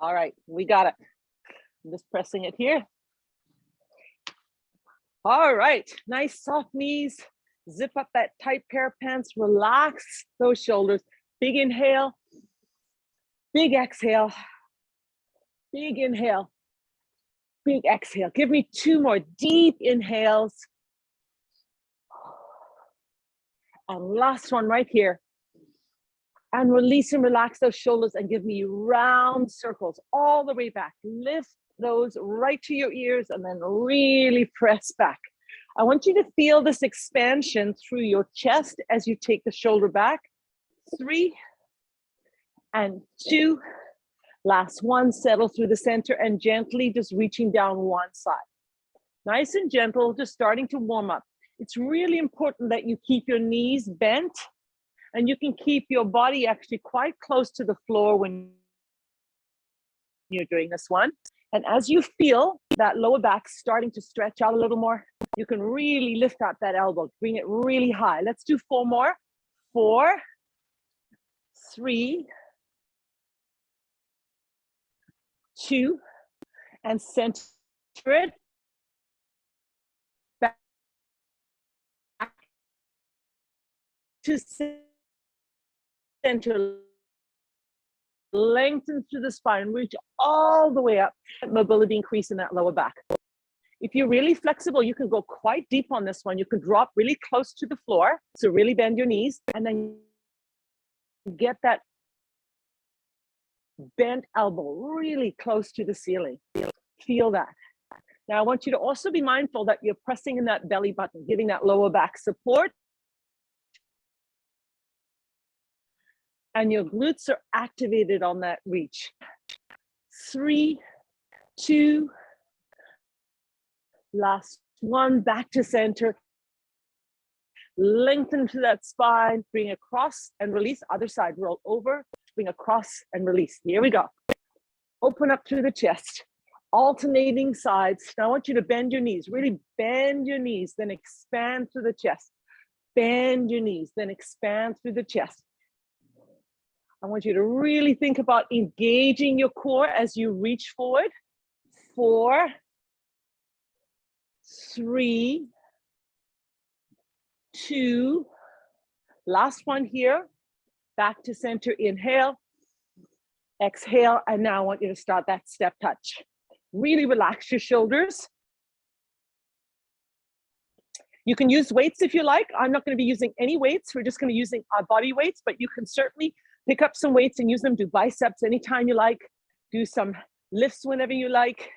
All right, we got it. I'm just pressing it here. All right, nice soft knees. Zip up that tight pair of pants. Relax those shoulders. Big inhale. Big exhale. Big inhale. Big exhale. Give me 2 more deep inhales. And last one right here. And release and relax those shoulders and give me round circles all the way back. Lift those right to your ears and then really press back. I want you to feel this expansion through your chest as you take the shoulder back. 3 and 2. Last one, settle through the center and gently just reaching down one side. Nice and gentle, just starting to warm up. It's really important that you keep your knees bent and you can keep your body actually quite close to the floor when you're doing this one. And as you feel that lower back starting to stretch out a little more, you can really lift up that elbow, bring it really high. Let's do 4 more. 4, 3, 2, and center it back to center. Lengthen through the spine, reach all the way up. Mobility increase in that lower back. If you're really flexible, you can go quite deep on this one. You can drop really close to the floor. So really bend your knees and then get that bent elbow really close to the ceiling. Feel that. Now I want you to also be mindful that you're pressing in that belly button, giving that lower back support. And your glutes are activated on that reach. 3, 2, last one, back to center. Lengthen to that spine, bring across and release. Other side, roll over, bring across and release. Here we go. Open up through the chest, alternating sides. Now I want you to bend your knees, really bend your knees, then expand through the chest. Bend your knees, then expand through the chest. I want you to really think about engaging your core as you reach forward. 4, 3, 2, last one here. Back to center, inhale, exhale, and now I want you to start that step touch. Really relax your shoulders. You can use weights if you like. I'm not going to be using any weights. We're just going to be using our body weights, but you can certainly pick up some weights and use them. Do biceps anytime you like. Do some lifts whenever you like.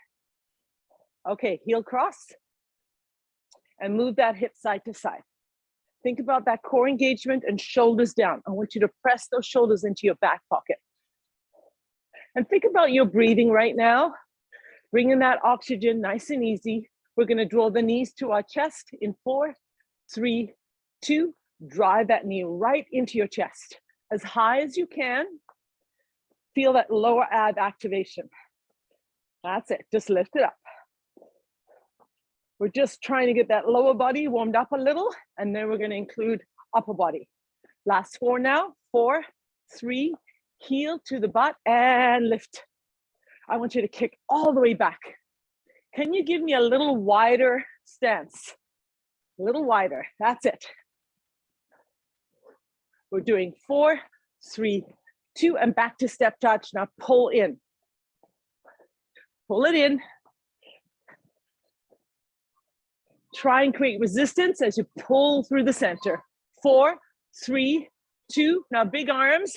Okay, heel cross. And move that hip side to side. Think about that core engagement and shoulders down. I want you to press those shoulders into your back pocket. And think about your breathing right now. Bringing that oxygen nice and easy. We're going to draw the knees to our chest in 4, 3, 2. Drive that knee right into your chest. As high as you can. Feel that lower ab activation. That's it. Just lift it up. We're just trying to get that lower body warmed up a little, and then we're going to include upper body. Last 4 now. 4, 3, heel to the butt and lift. I want you to kick all the way back. Can you give me a little wider stance? A little wider. That's it. We're doing 4, 3, 2, and back to step touch. Now pull in. Pull it in. Try and create resistance as you pull through the center. 4, 3, 2. Now big arms.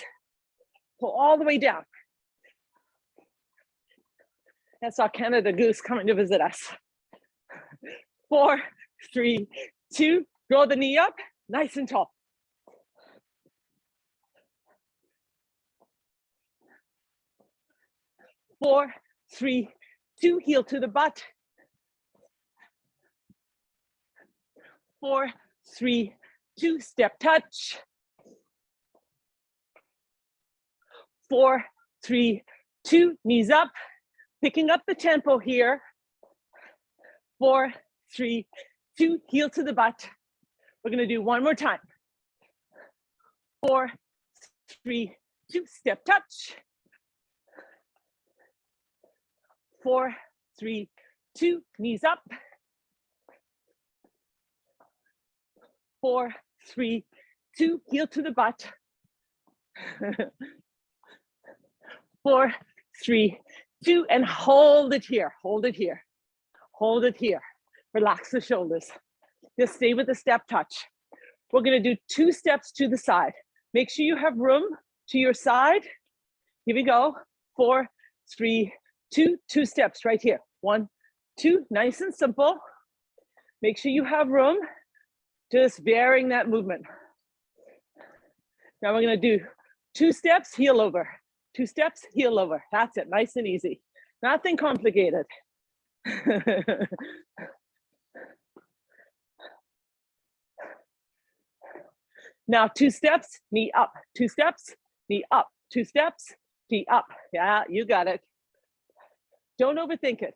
Pull all the way down. That's our Canada Goose coming to visit us. 4, 3, 2. Draw the knee up. Nice and tall. 4, 3, 2, heel to the butt. 4, 3, 2, step touch. 4, 3, 2, knees up. Picking up the tempo here. 4, 3, 2, heel to the butt. We're going to do one more time. 4, 3, 2, step touch. 4, 3, 2, knees up. 4, 3, 2, heel to the butt. 4, 3, 2, and hold it here, hold it here, hold it here. Relax the shoulders. Just stay with the step touch. We're gonna do 2 steps to the side. Make sure you have room to your side. Here we go. 4, 3, 2, 2 steps right here. 1, 2, nice and simple. Make sure you have room. Just varying that movement. Now we're gonna do 2 steps, heel over. 2 steps, heel over. That's it, nice and easy. Nothing complicated. Now 2 steps, knee up. 2 steps, knee up. 2 steps, knee up. Yeah, you got it. Don't overthink it.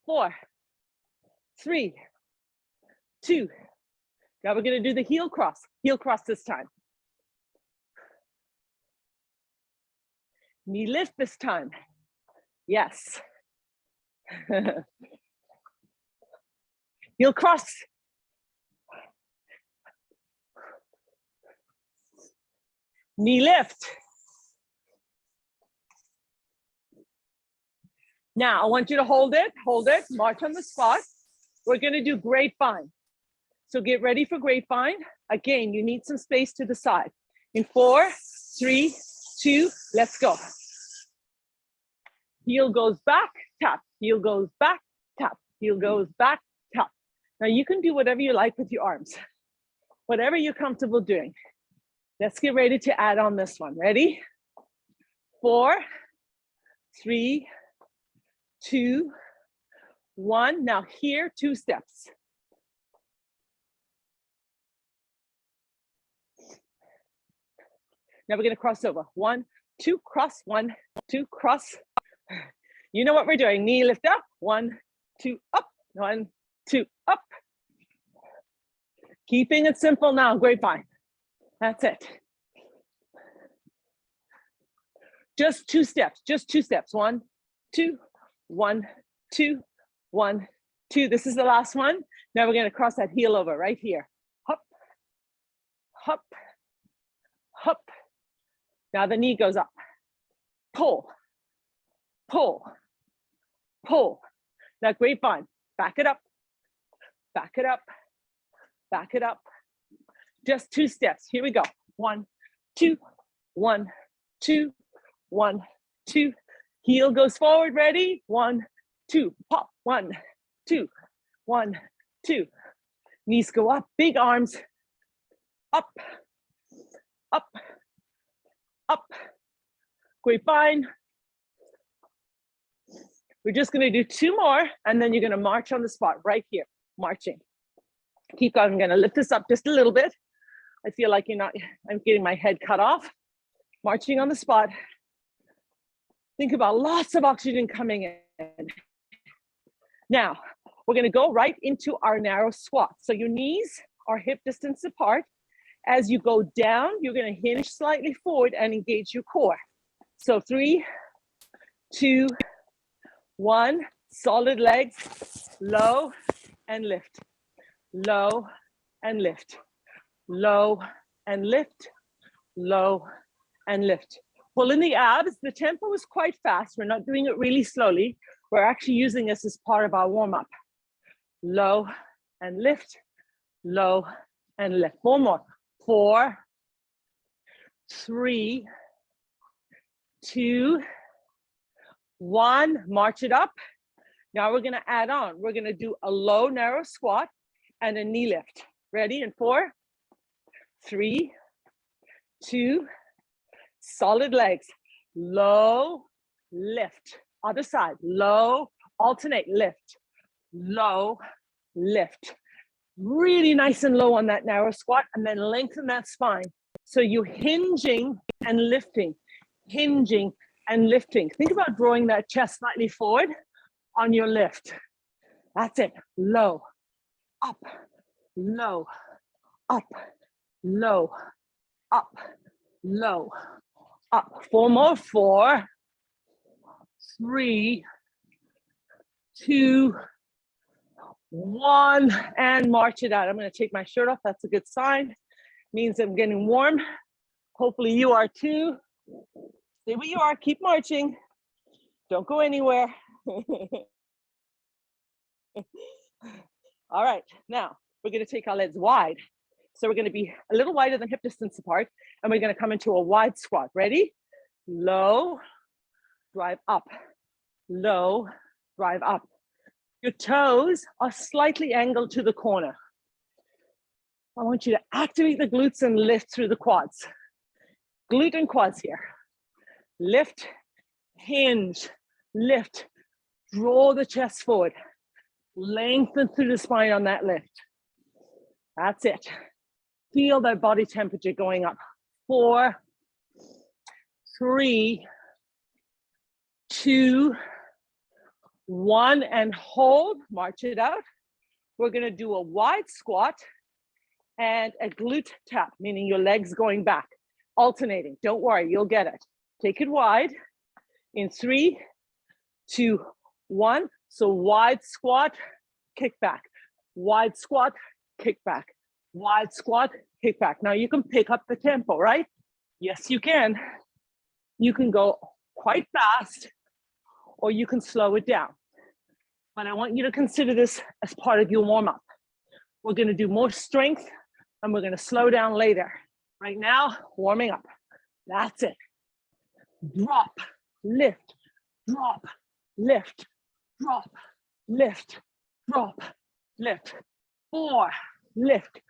Four, 3, 2. Now we're gonna do the heel cross this time. Knee lift this time. Yes. Heel cross. Knee lift. Now I want you to hold it, march on the spot. We're gonna do grapevine. So get ready for grapevine. Again, you need some space to the side. In 4, 3, 2, let's go. Heel goes back, tap. Heel goes back, tap. Heel goes back, tap. Now you can do whatever you like with your arms. Whatever you're comfortable doing. Let's get ready to add on this one. Ready? 4, 3, 2, 1. Now here, 2 steps. Now we're gonna cross over. 1, 2, cross. 1, 2, cross. You know what we're doing. Knee lift up. 1, 2, up. 1, 2, up. Keeping it simple now. Grapevine. That's it. Just 2 steps. Just 2 steps. 1, 2, 1, 2, 1, 2. This is the last one. Now we're gonna cross that heel over right here. Hop, hop, hop. Now the knee goes up. Pull, pull, pull. Now grapevine. Back it up, back it up, back it up. Just 2 steps. Here we go. 1, 2, 1, 2, 1, 2. Heel goes forward. Ready? 1, 2. Pop. 1, 2, 1, 2. Knees go up. Big arms. Up, up, up. Grapevine. We're just going to do 2 more, and then you're going to march on the spot right here. Marching. Keep going. I'm going to lift this up just a little bit. I feel like I'm getting my head cut off. Marching on the spot. Think about lots of oxygen coming in. Now, we're gonna go right into our narrow squat. So your knees are hip distance apart. As you go down, you're gonna hinge slightly forward and engage your core. So 3, 2, 1, solid legs, low and lift, low and lift, low and lift, low and lift. Pull in the abs. The tempo is quite fast. We're not doing it really slowly. We're actually using this as part of our warm-up. Low and lift, low and lift. 1 more. 4, 3, 2, 1. March it up. Now we're gonna add on. We're gonna do a low, narrow squat and a knee lift. Ready? In 4, 3, 2, solid legs, low, lift. Other side, low, alternate, lift, low, lift. Really nice and low on that narrow squat, and then lengthen that spine. So you're hinging and lifting, hinging and lifting. Think about drawing that chest slightly forward on your lift. That's it. Low, up, low, up, low, up, low, up. 4 more, 4, 3, 2, 1, and march it out. I'm gonna take my shirt off, that's a good sign. Means I'm getting warm. Hopefully you are too. Stay where you are, keep marching. Don't go anywhere. All right, now we're gonna take our legs wide. So we're gonna be a little wider than hip distance apart, and we're gonna come into a wide squat. Ready? Low, drive up. Low, drive up. Your toes are slightly angled to the corner. I want you to activate the glutes and lift through the quads. Glute and quads here. Lift, hinge, lift, draw the chest forward. Lengthen through the spine on that lift. That's it. Feel that body temperature going up. 4, 3, 2, 1, and hold. March it out. We're gonna do a wide squat and a glute tap, meaning your legs going back, alternating. Don't worry, you'll get it. Take it wide in 3, 2, 1. So wide squat, kick back. Wide squat, kick back. Wide squat, kick back. Now you can pick up the tempo, right? Yes, you can. You can go quite fast or you can slow it down. But I want you to consider this as part of your warm-up. We're gonna do more strength and we're gonna slow down later. Right now, warming up. That's it. Drop, lift, drop, lift, drop, lift, drop, lift. 4, lift,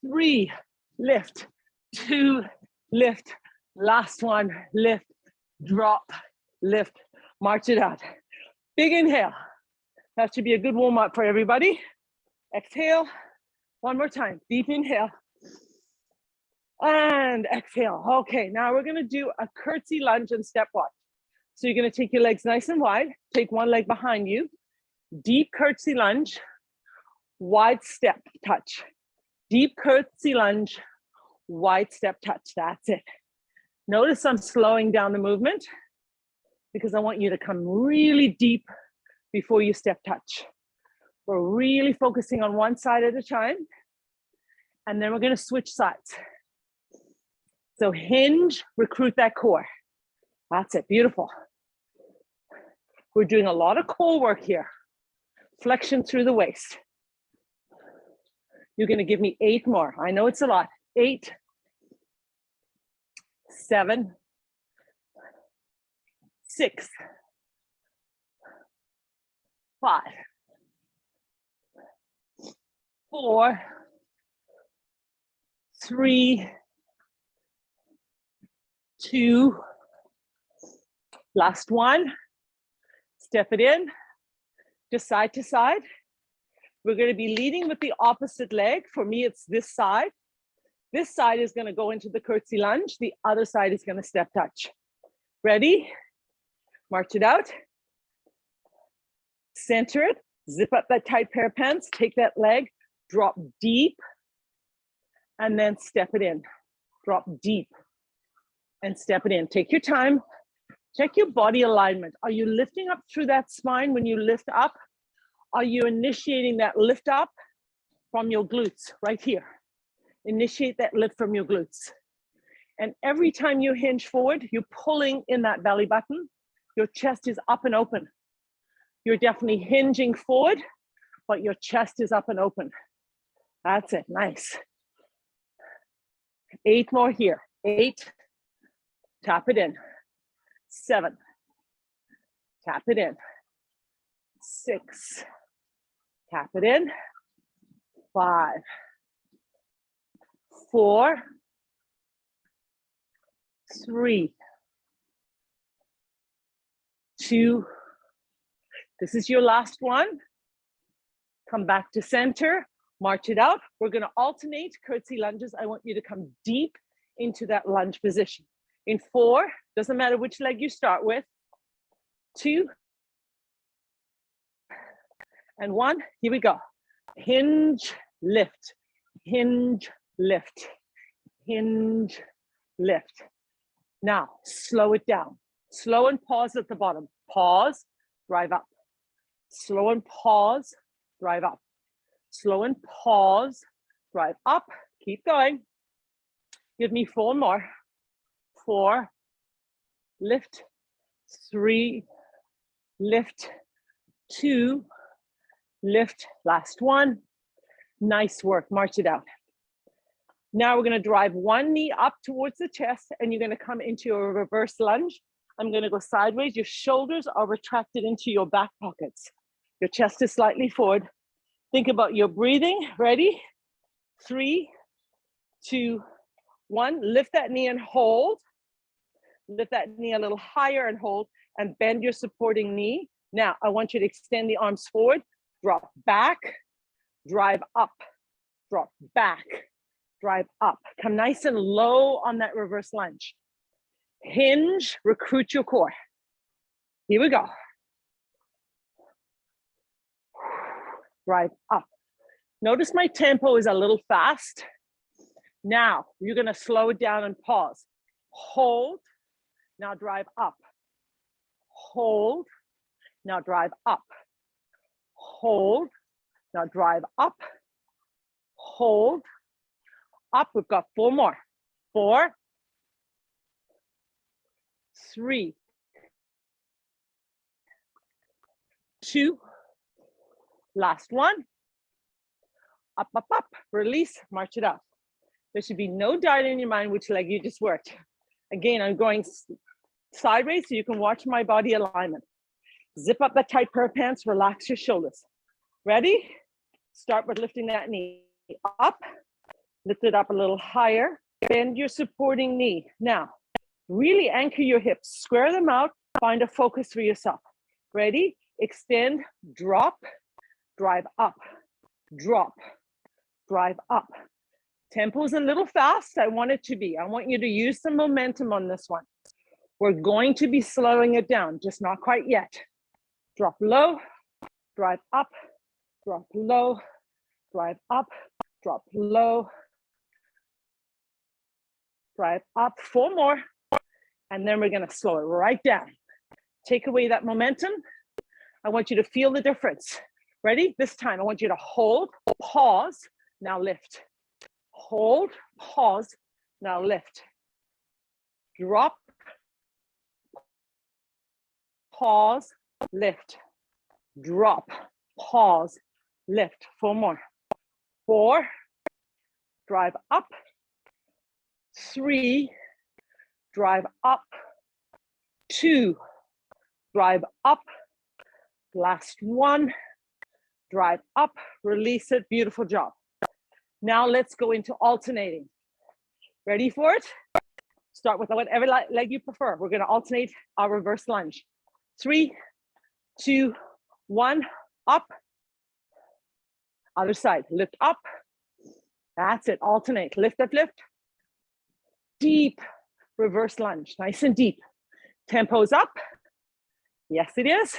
3, lift, 2, lift. Last one, lift, drop, lift. March it out. Big inhale. That should be a good warm-up for everybody. Exhale. One more time. Deep inhale. And exhale. Okay, now we're gonna do a curtsy lunge and step walk. So you're gonna take your legs nice and wide, take one leg behind you, deep curtsy lunge, wide step touch. Deep curtsy lunge, wide step touch, that's it. Notice I'm slowing down the movement because I want you to come really deep before you step touch. We're really focusing on one side at a time, and then we're gonna switch sides. So hinge, recruit that core. That's it, beautiful. We're doing a lot of core work here. Flexion through the waist. You're gonna give me 8 more. I know it's a lot. 8, 7, 6, 5, 4, 3, 2, last one. Step it in, just side to side. We're going to be leading with the opposite leg. For me, it's this side. This side is going to go into the curtsy lunge. The other side is going to step touch. Ready? March it out. Center it. Zip up that tight pair of pants. Take that leg. Drop deep. And then step it in. Drop deep. And step it in. Take your time. Check your body alignment. Are you lifting up through that spine when you lift up? Are you initiating that lift up from your glutes right here? Initiate that lift from your glutes. And every time you hinge forward, you're pulling in that belly button. Your chest is up and open. You're definitely hinging forward, but your chest is up and open. That's it, nice. 8 more here. 8, tap it in. 7, tap it in. 6, tap it in. 5, 4, 3, 2. This is your last one. Come back to center, march it out. We're gonna alternate curtsy lunges. I want you to come deep into that lunge position. In 4, doesn't matter which leg you start with. 2, and 1, here we go. Hinge, lift, hinge, lift, hinge, lift. Now, slow it down. Slow and pause at the bottom. Pause, drive up. Slow and pause, drive up. Slow and pause, drive up. Keep going. Give me 4 more. 4, lift, 3, lift, 2, lift, last 1. Nice work, march it out. Now we're gonna drive one knee up towards the chest and you're gonna come into a reverse lunge. I'm gonna go sideways. Your shoulders are retracted into your back pockets. Your chest is slightly forward. Think about your breathing. Ready? 3, 2, 1. Lift that knee and hold. Lift that knee a little higher and hold, and bend your supporting knee. Now, I want you to extend the arms forward, drop back, drive up, drop back, drive up. Come nice and low on that reverse lunge. Hinge, recruit your core. Here we go. Drive up. Notice my tempo is a little fast. Now, you're gonna slow it down and pause. Hold. Now drive up. Hold. Now drive up. Hold. Now drive up. Hold. Up. We've got 4 more. 4, 3, 2. Last 1. Up, up, up. Release. March it up. There should be no doubt in your mind which leg you just worked. Again, I'm going sideways so you can watch my body alignment. Zip up the tight pair of pants, relax your shoulders. Ready? Start with lifting that knee up, lift it up a little higher, bend your supporting knee. Now, really anchor your hips, square them out, find a focus for yourself. Ready? Extend, drop, drive up, drop, drive up. Tempo's a little fast. I want it to be. I want you to use some momentum on this one. We're going to be slowing it down, just not quite yet. Drop low, drive up, drop low, drive up, drop low, drive up. 4 more, and then we're gonna slow it right down. Take away that momentum. I want you to feel the difference. Ready? This time, I want you to hold, pause, now lift. Hold, pause, now lift. Drop, pause, lift. Drop, pause, lift. 4 more. 4, drive up. 3, drive up. 2, drive up. Last 1, drive up, release it. Beautiful job. Now let's go into alternating. Ready for it? Start with whatever leg you prefer. We're gonna alternate our reverse lunge. 3, 2, 1, up. Other side, lift up. That's it, alternate, lift, lift, lift. Deep reverse lunge, nice and deep. Tempo's up. Yes, it is.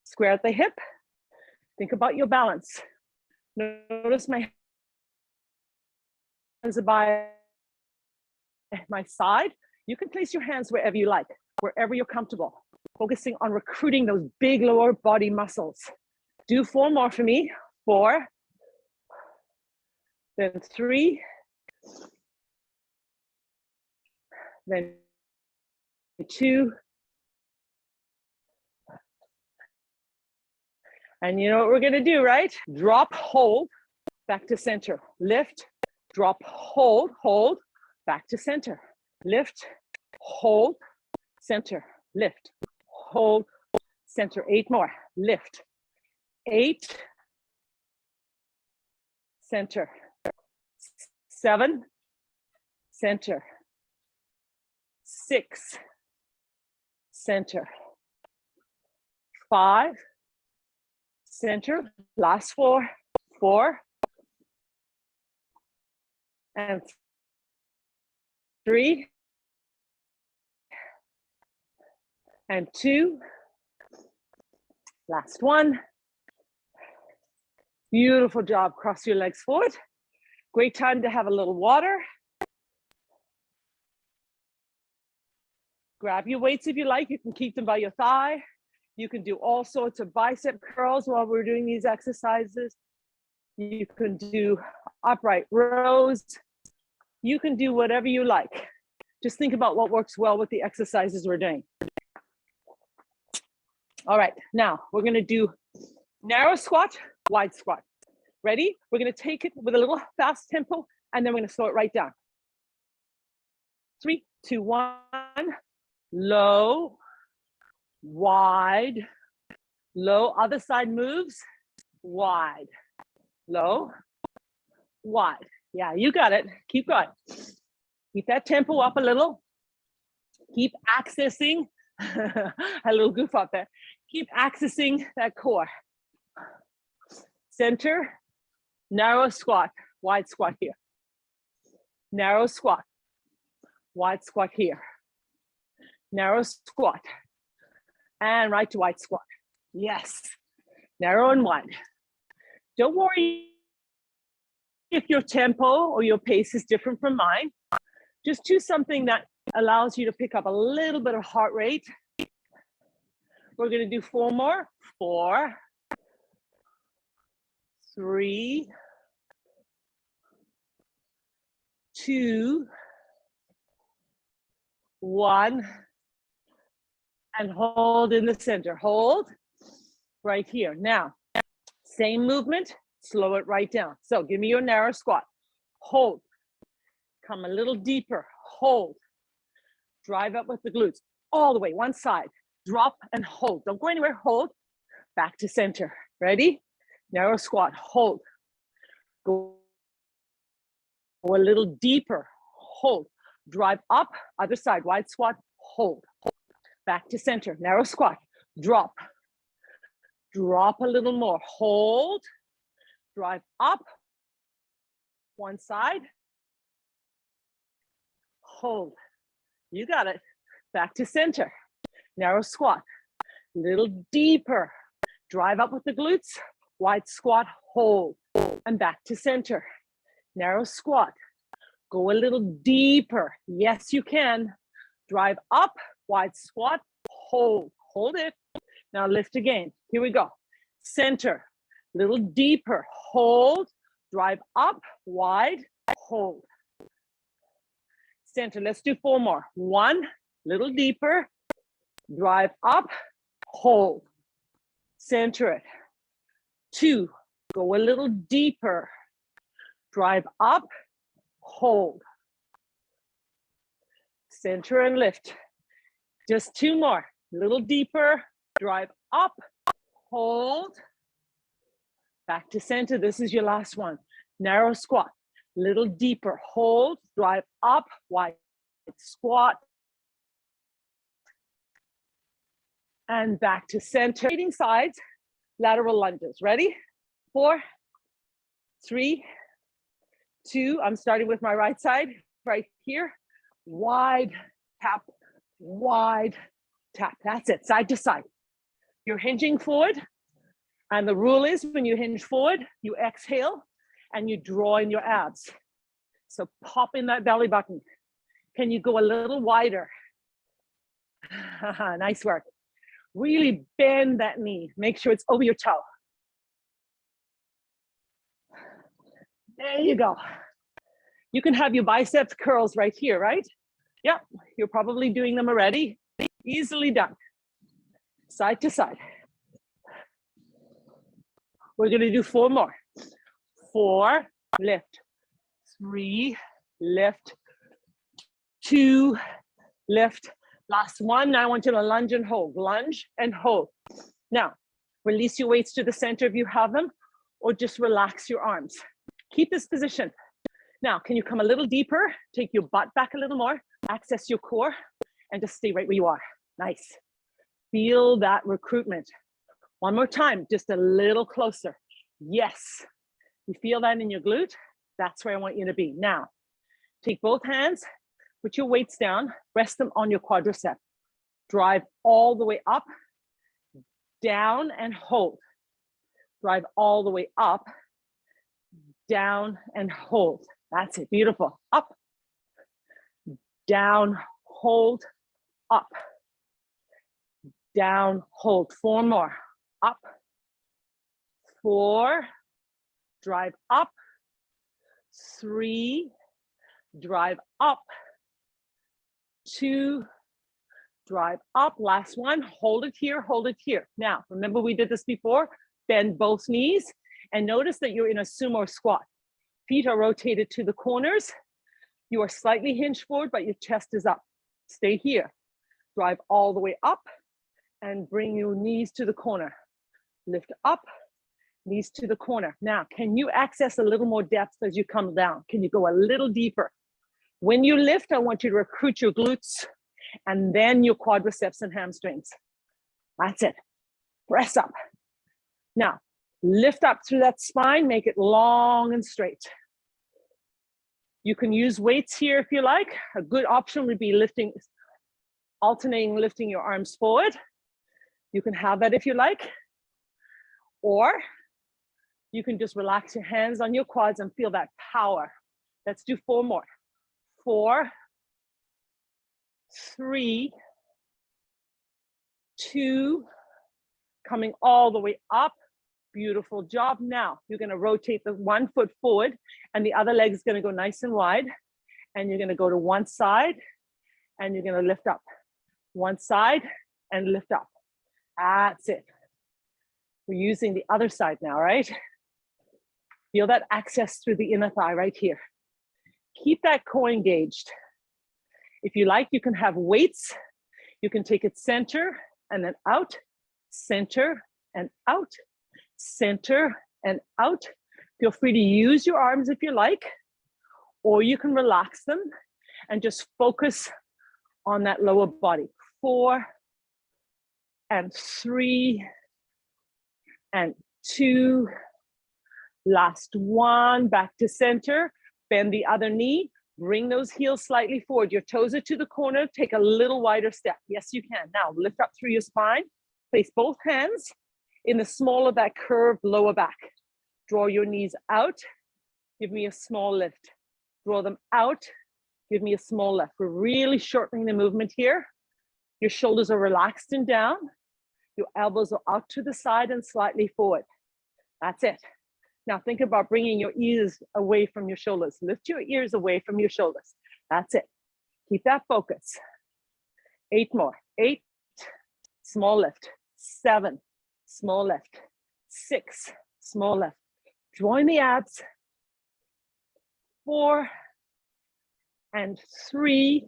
Square at the hip. Think about your balance. Notice my hands are by my side. You can place your hands wherever you like, wherever you're comfortable, focusing on recruiting those big lower body muscles. Do 4 more for me. 4, then 3, then 2. And you know what we're gonna do, right? Drop, hold, back to center. Lift, drop, hold, hold, back to center. Lift, hold, center. Lift, hold, center. 8 more. Lift. 8, center. 7, center. 6, center. 5, center. Last 4, 4, and 3, and 2. Last 1. Beautiful job. Cross your legs forward. Great time to have a little water. Grab your weights if you like. You can keep them by your thigh. You can do all sorts of bicep curls while we're doing these exercises. You can do upright rows. You can do whatever you like. Just think about what works well with the exercises we're doing. All right, now we're gonna do narrow squat, wide squat. Ready? We're gonna take it with a little fast tempo, and then we're gonna slow it right down. 3, 2, 1, low, wide, low, other side moves, wide, low, wide. Yeah, you got it. Keep going. Keep that tempo up a little. Keep accessing, a little goof up there. Keep accessing that core. Center, narrow squat, wide squat here. Narrow squat, wide squat here. Narrow squat, and right to wide squat. Yes, narrow and wide. Don't worry if your tempo or your pace is different from mine. Just choose something that allows you to pick up a little bit of heart rate. We're gonna do 4 more. 4, 3, 2, 1, and hold in the center. Hold right here. Now, same movement, slow it right down. So give me your narrow squat. Hold. Come a little deeper. Hold. Drive up with the glutes. All the way, one side. Drop and hold. Don't go anywhere. Hold. Back to center. Ready? Narrow squat. Hold. Go a little deeper. Hold. Drive up. Other side. Wide squat. Hold. Back to center. Narrow squat. Drop. Drop a little more. Hold. Drive up. One side. Hold. You got it. Back to center. Narrow squat. Little deeper. Drive up with the glutes. Wide squat. Hold. And back to center. Narrow squat. Go a little deeper. Yes, you can. Drive up. Wide squat. Hold. Hold it. Now lift again. Here we go. Center. Little deeper. Hold. Drive up. Wide. Hold. Center. Let's do 4 more. 1, little deeper. Drive up. Hold. Center it. 2, go a little deeper. Drive up. Hold. Center and lift. Just 2 more. Little deeper. Drive up. Hold. Back to center. This is your last one. Narrow squat. Little deeper. Hold. Drive up. Wide squat. And back to center. Rotating sides. Lateral lunges. Ready? 4, 3, 2. I'm starting with my right side. Right here. Wide tap. Wide tap. That's it. Side to side. You're hinging forward. And the rule is when you hinge forward, you exhale and you draw in your abs. So pop in that belly button. Can you go a little wider? Nice work. Really bend that knee. Make sure it's over your toe. There you go. You can have your biceps curls right here, right? Yep, you're probably doing them already. Easily done. Side to side. We're gonna do 4 more. 4, lift. 3, lift. 2, lift. Last one. Now I want you to lunge and hold. Lunge and hold. Now, release your weights to the center if you have them, or just relax your arms. Keep this position. Now, can you come a little deeper? Take your butt back a little more. Access your core and just stay right where you are. Nice. Feel that recruitment. One more time, just a little closer. Yes. You feel that in your glute? That's where I want you to be. Now, take both hands, put your weights down, rest them on your quadricep. Drive all the way up, down and hold. Drive all the way up, down and hold. That's it, beautiful. Up, down, hold, up, down, hold. 4 more. Up, 4, drive up, 3, drive up, 2, drive up. Last one, hold it here, hold it here. Now, remember we did this before, bend both knees and notice that you're in a sumo squat. Feet are rotated to the corners. You are slightly hinged forward, but your chest is up. Stay here. Drive all the way up and bring your knees to the corner. Lift up, knees to the corner. Now, can you access a little more depth as you come down? Can you go a little deeper? When you lift, I want you to recruit your glutes and then your quadriceps and hamstrings. That's it. Press up. Now, lift up through that spine, make it long and straight. You can use weights here if you like. A good option would be lifting, alternating lifting your arms forward. You can have that if you like. Or you can just relax your hands on your quads and feel that power. Let's do 4 more. 4, 3, 2, coming all the way up. Beautiful job. Now you're going to rotate the 1 foot forward and the other leg is going to go nice and wide. And you're going to go to one side and you're going to lift up. One side and lift up. That's it. We're using the other side now, right? Feel that access through the inner thigh right here. Keep that core engaged. If you like, you can have weights. You can take it center and then out, center and out, center and out. Feel free to use your arms if you like, or you can relax them and just focus on that lower body. 4 and 3 and 2. Last one, back to center. Bend the other knee. Bring those heels slightly forward. Your toes are to the corner. Take a little wider step. Yes, you can. Now lift up through your spine. Place both hands in the small of that curved lower back. Draw your knees out. Give me a small lift. Draw them out. Give me a small lift. We're really shortening the movement here. Your shoulders are relaxed and down. Your elbows are out to the side and slightly forward. That's it. Now think about bringing your ears away from your shoulders. Lift your ears away from your shoulders. That's it. Keep that focus. 8 more. 8, small lift. 7, small lift. 6, small lift. Join the abs. 4 and 3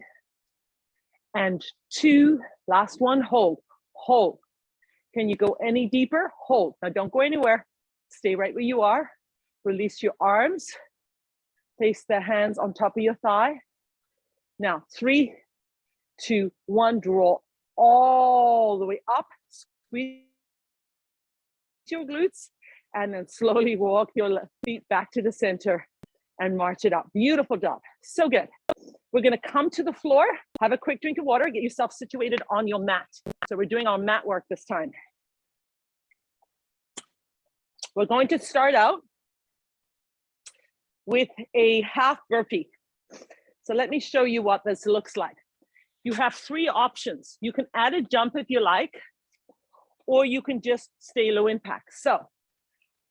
and 2. Last one, hold. Hold. Can you go any deeper? Hold. Now don't go anywhere. Stay right where you are. Release your arms. Place the hands on top of your thigh. Now, 3, 2, 1. Draw all the way up. Squeeze your glutes. And then slowly walk your feet back to the center and march it up. Beautiful job. So good. We're going to come to the floor. Have a quick drink of water. Get yourself situated on your mat. So we're doing our mat work this time. We're going to start out with a half burpee. So let me show you what this looks like. You have 3 options. You can add a jump if you like, or you can just stay low impact. So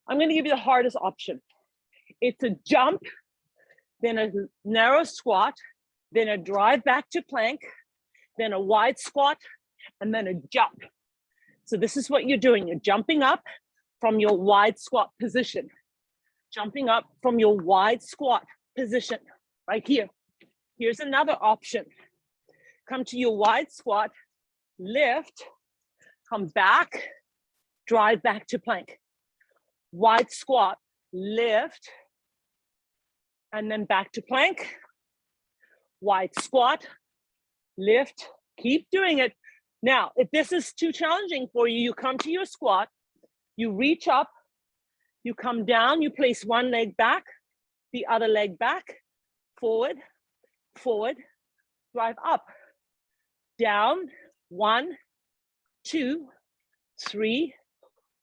I'm going to give you the hardest option. It's a jump, then a narrow squat, then a drive back to plank, then a wide squat, and then a jump. So this is what you're doing. You're jumping up from your wide squat position. Jumping up from your wide squat position, right here. Here's another option. Come to your wide squat, lift, come back, drive back to plank. Wide squat, lift, and then back to plank. Wide squat, lift, keep doing it. Now, if this is too challenging for you, you come to your squat, you reach up, you come down, you place one leg back, the other leg back, forward, forward, drive up, down, 1, 2, 3,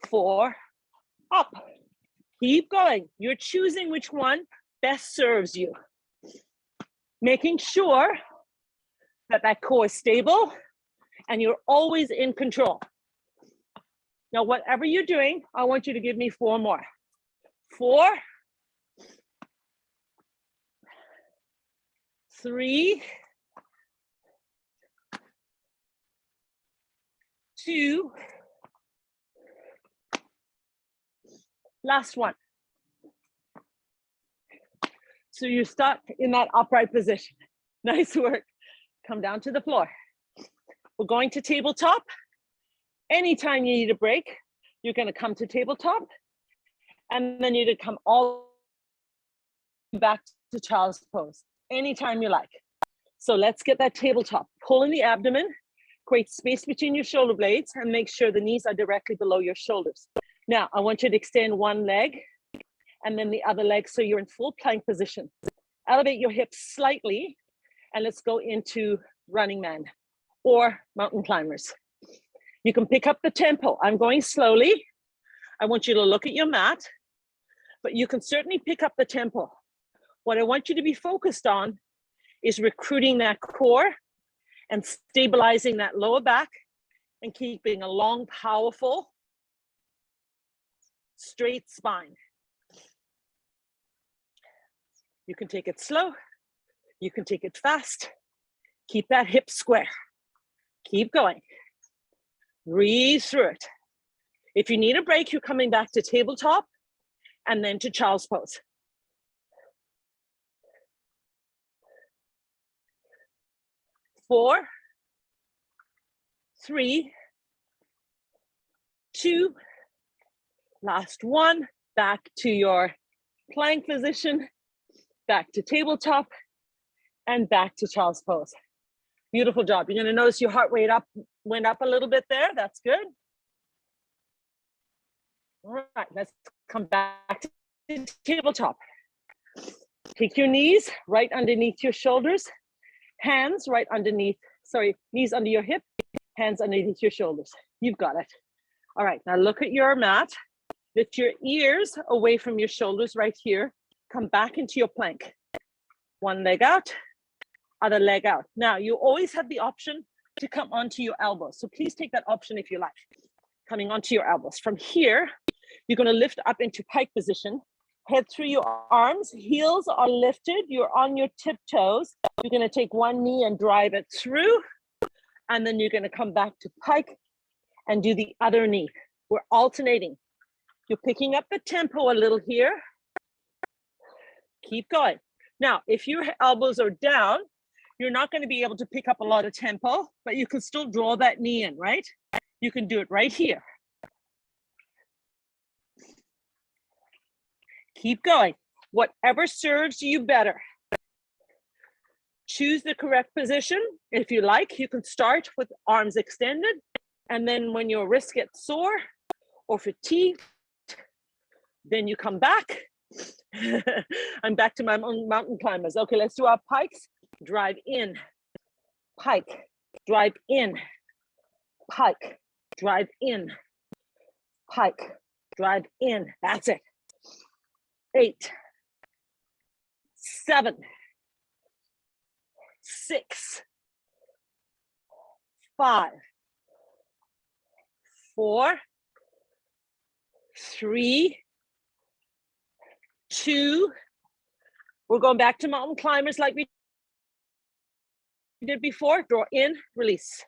4, up. Keep going. You're choosing which one best serves you. Making sure that that core is stable, and you're always in control. Now, whatever you're doing, I want you to give me 4 more. 4, 3, 2, last one. So you're stuck in that upright position. Nice work. Come down to the floor. We're going to tabletop. Anytime you need a break, you're going to come to tabletop, and then you're going to come all back to child's pose anytime you like. So let's get that tabletop. Pull in the abdomen, create space between your shoulder blades, and make sure the knees are directly below your shoulders. Now, I want you to extend one leg and then the other leg so you're in full plank position. Elevate your hips slightly, and let's go into running man or mountain climbers. You can pick up the tempo. I'm going slowly. I want you to look at your mat, but you can certainly pick up the tempo. What I want you to be focused on is recruiting that core and stabilizing that lower back and keeping a long, powerful, straight spine. You can take it slow. You can take it fast. Keep that hip square. Keep going. Breathe through it. If you need a break, you're coming back to tabletop and then to child's pose. Four, 3, 2, last one. Back to your plank position, back to tabletop, and back to child's pose. Beautiful job. You're going to notice your heart rate went up a little bit there. That's good. All right, let's come back to tabletop. Take your knees right underneath your shoulders, hands right underneath, knees under your hip, hands underneath your shoulders. You've got it. All right, now look at your mat. Lift your ears away from your shoulders right here. Come back into your plank. One leg out, other leg out. Now, you always have the option to come onto your elbows. So please take that option if you like. Coming onto your elbows. From here, you're going to lift up into pike position. Head through your arms. Heels are lifted. You're on your tiptoes. You're going to take one knee and drive it through. And then you're going to come back to pike and do the other knee. We're alternating. You're picking up the tempo a little here. Keep going. Now, if your elbows are down, you're not going to be able to pick up a lot of tempo, but you can still draw that knee in, right? You can do it right here. Keep going. Whatever serves you better. Choose the correct position. If you like, you can start with arms extended, and then when your wrists get sore or fatigued, then you come back. I'm back to my mountain climbers. Okay, let's do our pikes. Drive in, pike, drive in, pike, drive in, pike, drive in. That's it. 8, 7, 6, 5, 4, 3, 2. We're going back to mountain climbers like we did before. Draw in, release.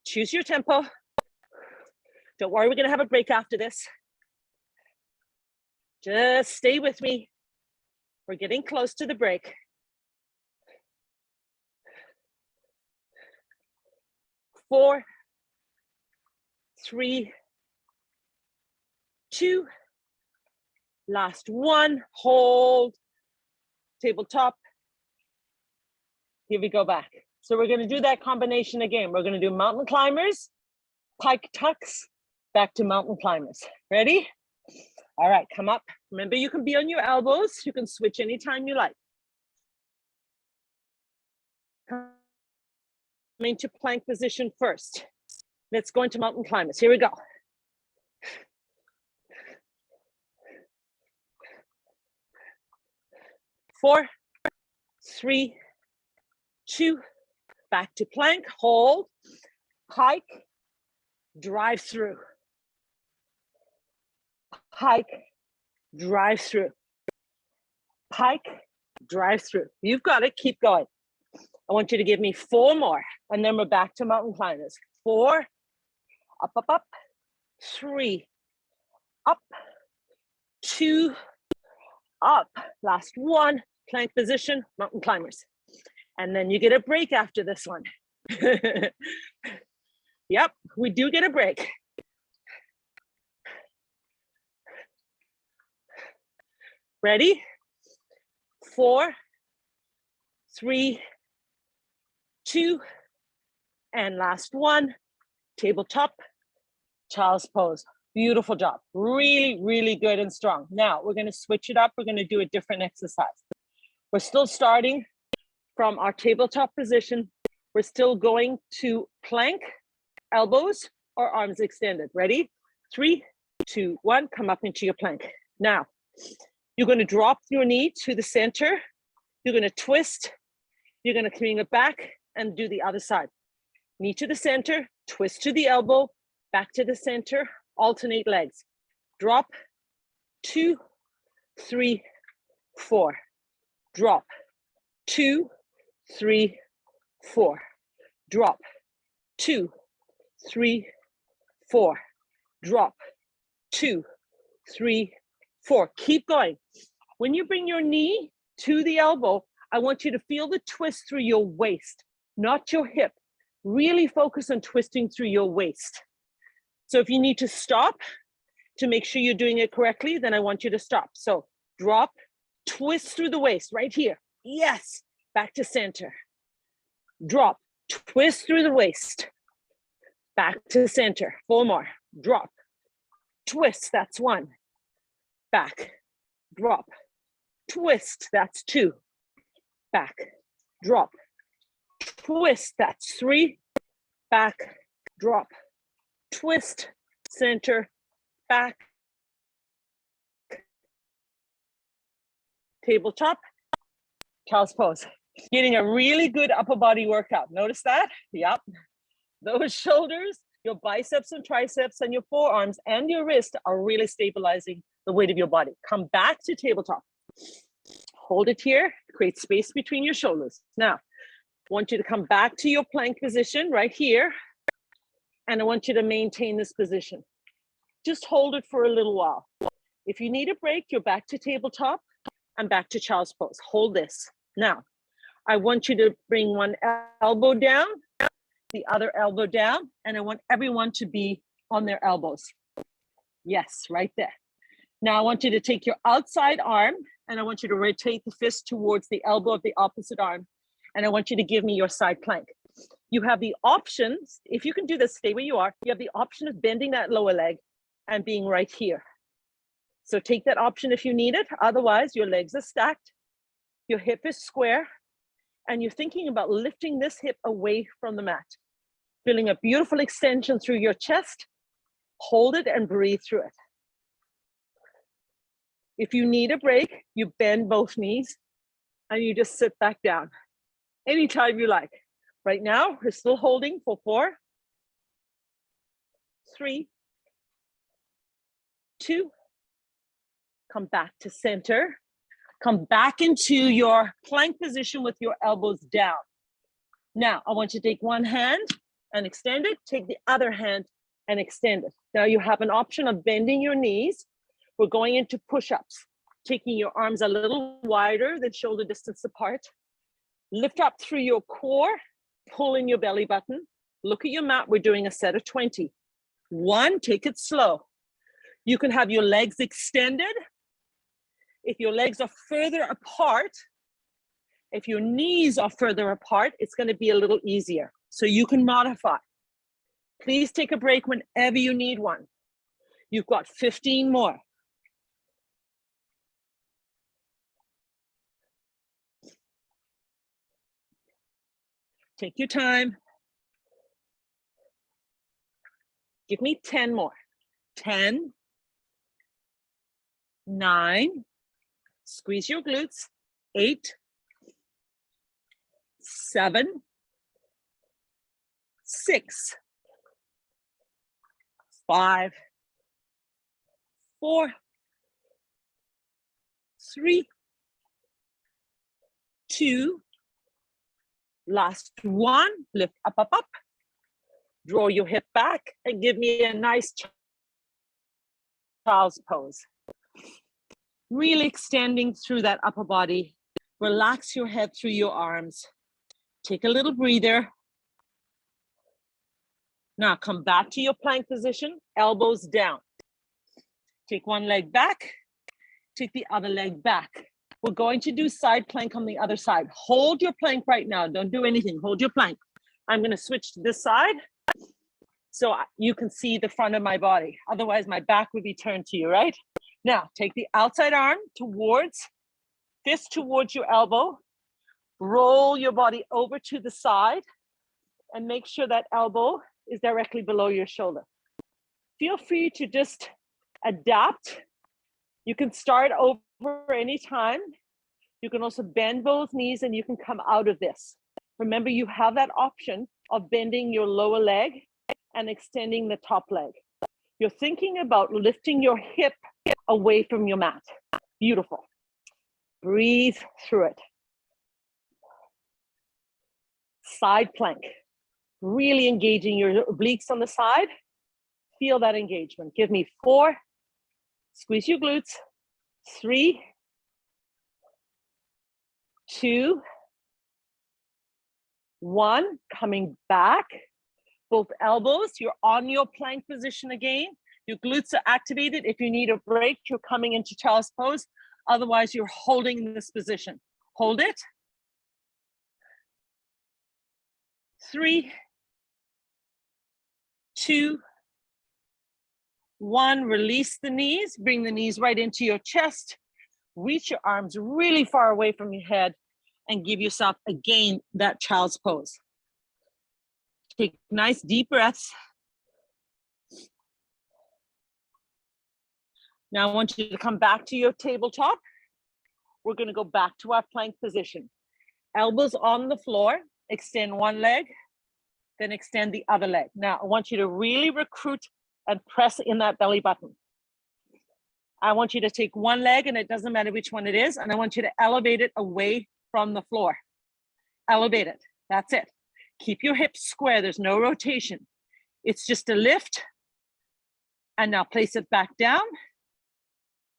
Choose your tempo. Don't worry, we're going to have a break after this. Just stay with me. We're getting close to the break. 4, 3, 2. Last one. Hold. Tabletop. Here we go back. So we're going to do that combination again. We're going to do mountain climbers, pike tucks, back to mountain climbers. Ready? All right, come up. Remember, you can be on your elbows. You can switch anytime you like. Come into plank position first. Let's go into mountain climbers. Here we go. Four, 3, 2, back to plank, hold. Pike, drive through. Pike, drive through. Pike, drive through. You've got it, keep going. I want you to give me 4 more, and then we're back to mountain climbers. 4, up, up, up. 3, up. 2, up. Last 1, plank position, mountain climbers. And then you get a break after this one. Yep, we do get a break. Ready? 4, 3, 2, and last 1, tabletop, child's pose. Beautiful job. Really, really good and strong. Now we're going to switch it up. We're going to do a different exercise. We're still starting from our tabletop position. We're still going to plank, elbows or arms extended. Ready? 3, 2, 1. Come up into your plank. Now, you're going to drop your knee to the center. You're going to twist. You're going to bring it back and do the other side. Knee to the center, twist to the elbow, back to the center, alternate legs. Drop, 2, 3, 4. Drop, 2, 3, 4. Drop, 2, 3, 4. Drop, 2, 3, 4. Keep going. When you bring your knee to the elbow, I want you to feel the twist through your waist, not your hip. Really focus on twisting through your waist. So if you need to stop to make sure you're doing it correctly, then I want you to stop. So drop, twist through the waist right here. Yes, back to center. Drop, twist through the waist. Back to center. 4 more. Drop, twist, that's 1. Back, drop, twist, that's 2. Back, drop, twist, that's 3. Back, drop, twist, center, back. Tabletop, child's pose. Getting a really good upper body workout. Notice that? Yep. Those shoulders, your biceps and triceps and your forearms and your wrist are really stabilizing the weight of your body. Come back to tabletop. Hold it here, create space between your shoulders. Now, I want you to come back to your plank position right here. And I want you to maintain this position. Just hold it for a little while. If you need a break, you're back to tabletop and back to child's pose. Hold this. Now, I want you to bring one elbow down, the other elbow down, and I want everyone to be on their elbows. Yes, right there. Now I want you to take your outside arm and I want you to rotate the fist towards the elbow of the opposite arm. And I want you to give me your side plank. You have the options, if you can do this, stay where you are. You have the option of bending that lower leg and being right here. So take that option if you need it. Otherwise, your legs are stacked, your hip is square, and you're thinking about lifting this hip away from the mat. Feeling a beautiful extension through your chest. Hold it and breathe through it. If you need a break, you bend both knees and you just sit back down anytime you like. Right now, we're still holding for 4, 3, 2. Come back to center. Come back into your plank position with your elbows down. Now, I want you to take one hand and extend it. Take the other hand and extend it. Now you have an option of bending your knees. We're going into push-ups. Taking your arms a little wider than shoulder distance apart. Lift up through your core. Pull in your belly button. Look at your mat. We're doing a set of 20. 1, take it slow. You can have your legs extended. If your legs are further apart, if your knees are further apart, it's going to be a little easier. So you can modify. Please take a break whenever you need one. You've got 15 more. Take your time. Give me 10 more. 10, 9, squeeze your glutes, 8, 7, 6, 5, 4, 3, 2, last one, lift up, up, up. Draw your hip back and give me a nice child's pose. Really extending through that upper body. Relax your head through your arms. Take a little breather. Now come back to your plank position, elbows down. Take one leg back, take the other leg back. We're going to do side plank on the other side. Hold your plank right now. Don't do anything. Hold your plank. I'm going to switch to this side so you can see the front of my body. Otherwise, my back would be turned to you, right? Now, take the outside arm towards, fist towards your elbow. Roll your body over to the side and make sure that elbow is directly below your shoulder. Feel free to just adapt. You can start over anytime. You can also bend both knees and you can come out of this. Remember, you have that option of bending your lower leg and extending the top leg. You're thinking about lifting your hip away from your mat. Beautiful. Breathe through it. Side plank. Really engaging your obliques on the side. Feel that engagement. Give me 4. Squeeze your glutes. 3, 2, 1. Coming back. Both elbows. You're on your plank position again. Your glutes are activated. If you need a break, you're coming into child's pose. Otherwise, you're holding this position. Hold it. 3, 2, 1. Release the knees. Bring the knees right into your chest. Reach your arms really far away from your head and give yourself, again, that child's pose. Take nice deep breaths. Now I want you to come back to your tabletop. We're going to go back to our plank position. Elbows on the floor. Extend one leg, then extend the other leg. Now I want you to really recruit and press in that belly button. I want you to take one leg, and it doesn't matter which one it is, and I want you to elevate it away from the floor. Elevate it. That's it. Keep your hips square. There's no rotation. It's just a lift. And now place it back down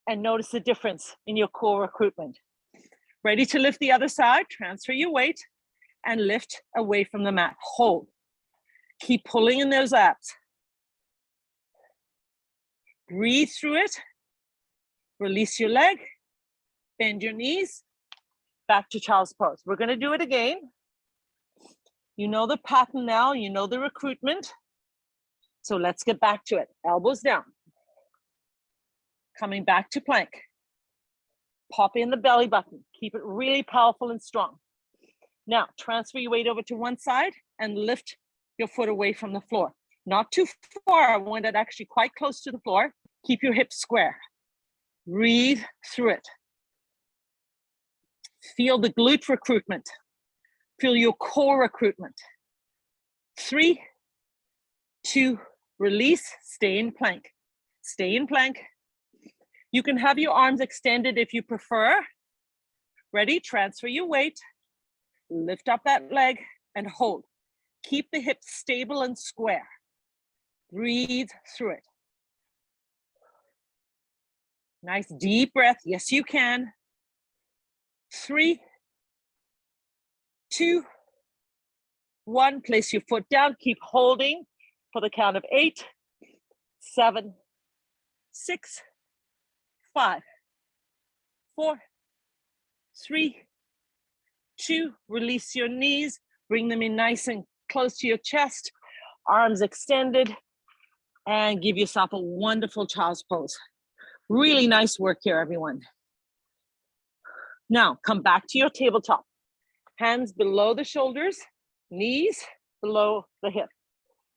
and notice the difference in your core recruitment. Ready to lift the other side. Transfer your weight and lift away from the mat. Hold. Keep pulling in those abs. Breathe through it. Release your leg. Bend your knees. Back to child's pose. We're going to do it again. You know the pattern now. You know the recruitment. So let's get back to it. Elbows down. Coming back to plank. Pop in the belly button. Keep it really powerful and strong. Now, transfer your weight over to one side and lift your foot away from the floor. Not too far. I want it actually quite close to the floor. Keep your hips square. Breathe through it. Feel the glute recruitment. Feel your core recruitment. 3, 2, release. Stay in plank. Stay in plank. You can have your arms extended if you prefer. Ready? Transfer your weight. Lift up that leg and hold. Keep the hips stable and square. Breathe through it. Nice deep breath. Yes, you can. 3, 2, 1. Place your foot down. Keep holding for the count of 8, 7, 6, 5, 4, 3, 2. Release your knees. Bring them in nice and close to your chest. Arms extended. And give yourself a wonderful child's pose. Really nice work here, everyone. Now, come back to your tabletop. Hands below the shoulders, knees below the hip.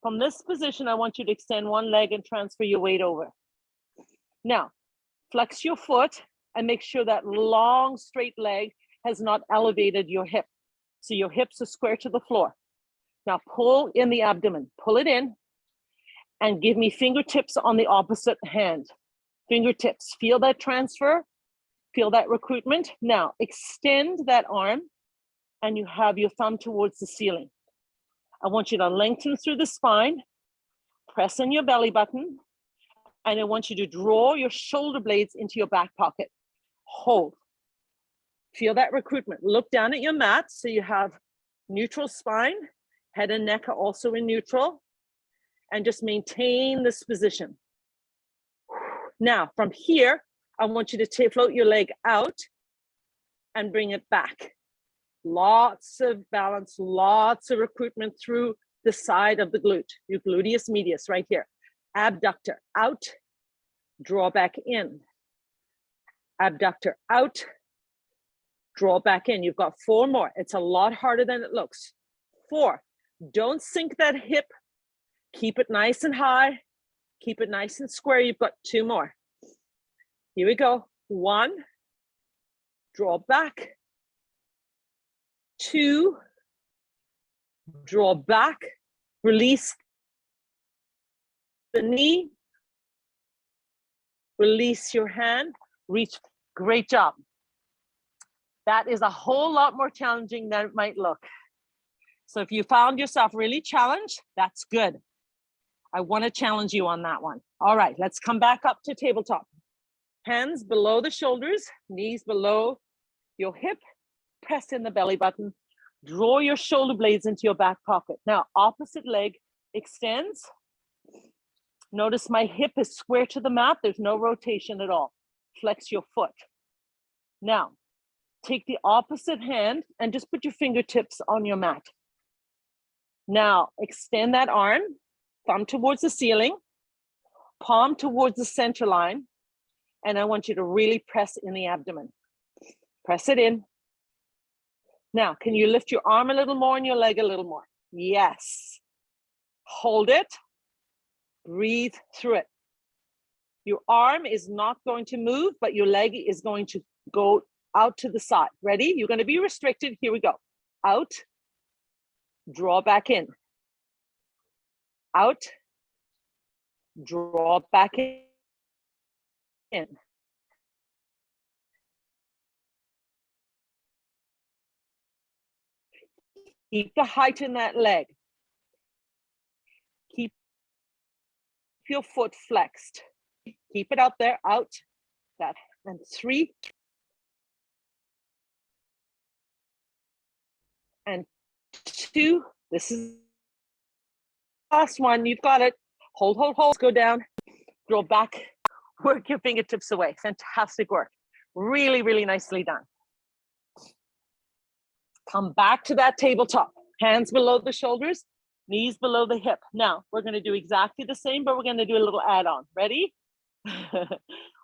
From this position, I want you to extend one leg and transfer your weight over. Now, flex your foot and make sure that long, straight leg has not elevated your hip. So your hips are square to the floor. Now, pull in the abdomen. Pull it in And give me fingertips on the opposite hand. Fingertips, feel that transfer, feel that recruitment. Now extend that arm and you have your thumb towards the ceiling. I want you to lengthen through the spine, press in your belly button, and I want you to draw your shoulder blades into your back pocket. Hold. Feel that recruitment. Look down at your mat so you have neutral spine, head and neck are also in neutral, and just maintain this position. Now, from here, I want you to float your leg out and bring it back. Lots of balance, lots of recruitment through the side of the glute, your gluteus medius right here. Abductor out, draw back in. Abductor out, draw back in. You've got 4 more. It's a lot harder than it looks. 4, don't sink that hip. Keep it nice and high. Keep it nice and square. You've got 2 more. Here we go. 1, draw back. 2, draw back. Release the knee. Release your hand. Reach. Great job. That is a whole lot more challenging than it might look. So if you found yourself really challenged, that's good. I want to challenge you on that one. All right, let's come back up to tabletop. Hands below the shoulders, knees below your hip, press in the belly button, draw your shoulder blades into your back pocket. Now, opposite leg extends. Notice my hip is square to the mat. There's no rotation at all. Flex your foot. Now, take the opposite hand and just put your fingertips on your mat. Now, extend that arm, thumb towards the ceiling, palm towards the center line, and I want you to really press in the abdomen. Press it in. Now, can you lift your arm a little more and your leg a little more? Yes. Hold it. Breathe through it. Your arm is not going to move, but your leg is going to go out to the side. Ready? You're going to be restricted. Here we go. Out. Draw back in. Out. Draw back in. Keep the height in that leg. Keep your foot flexed. Keep it out there, out. That. And 3. And 2. This is the last one. You've got it. Hold, hold, hold. Go down. Draw back. Work your fingertips away. Fantastic work. Really, really nicely done. Come back to that tabletop. Hands below the shoulders, knees below the hip. Now, we're going to do exactly the same, but we're going to do a little add-on. Ready?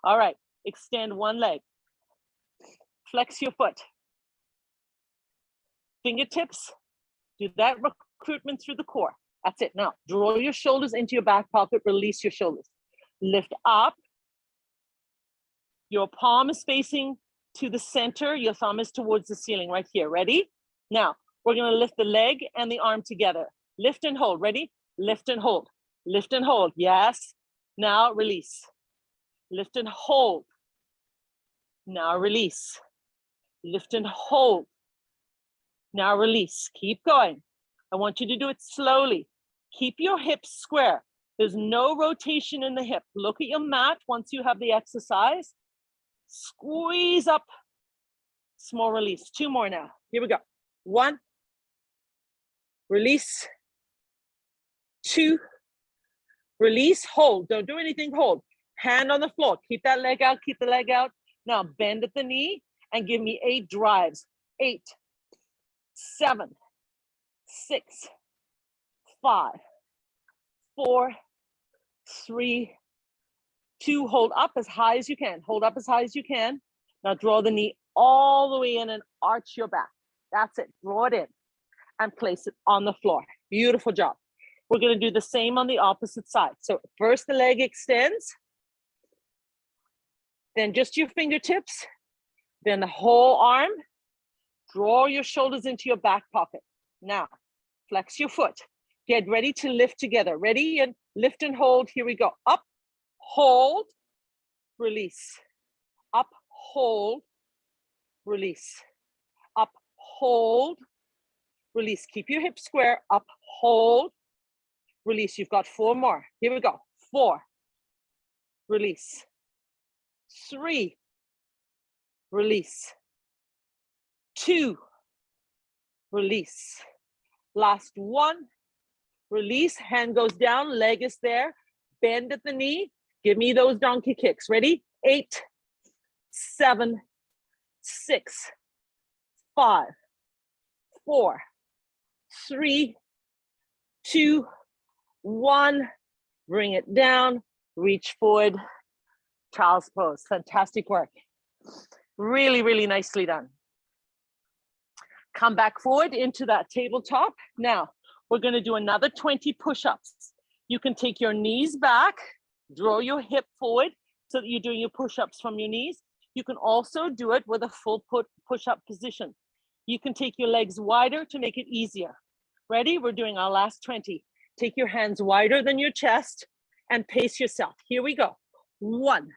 All right. Extend one leg. Flex your foot. Fingertips. Do that recruitment through the core. That's it. Now, draw your shoulders into your back pocket. Release your shoulders. Lift up. Your palm is facing to the center. Your thumb is towards the ceiling right here. Ready? Now, we're going to lift the leg and the arm together. Lift and hold. Ready? Lift and hold. Lift and hold. Yes. Now release. Lift and hold. Now release. Lift and hold. Now release. Keep going. I want you to do it slowly. Keep your hips square. There's no rotation in the hip. Look at your mat once you have the exercise. Squeeze up. Small release. 2 more now. Here we go. 1. Release. 2. Release. Hold. Don't do anything. Hold. Hand on the floor. Keep that leg out. Keep the leg out. Now bend at the knee and give me 8 drives. 8, 7, 6, 5, 4, 3, 2. Hold up as high as you can. Hold up as high as you can. Now draw the knee all the way in and arch your back. That's it. Draw it in and place it on the floor. Beautiful job. We're going to do the same on the opposite side. So first the leg extends, then just your fingertips, then the whole arm. Draw your shoulders into your back pocket. Now, flex your foot. Get ready to lift together. Ready? And Lift and hold. Here we go. Up, hold, release. Up, hold, release. Up, hold, release. Keep your hips square. Up, hold, release. You've got 4 more. Here we go. 4, release. 3, release. 2, release. Last 1, release. Hand goes down, leg is there. Bend at the knee. Give me those donkey kicks. Ready? 8, 7, 6, 5, 4, 3, 2, 1. Bring it down. Reach forward. Child's pose. Fantastic work. Really, really nicely done. Come back forward into that tabletop. Now, we're going to do another 20 push-ups. You can take your knees back, draw your hip forward so that you're doing your push-ups from your knees. You can also do it with a full push-up position. You can take your legs wider to make it easier. Ready? We're doing our last 20. Take your hands wider than your chest and pace yourself. Here we go. 1,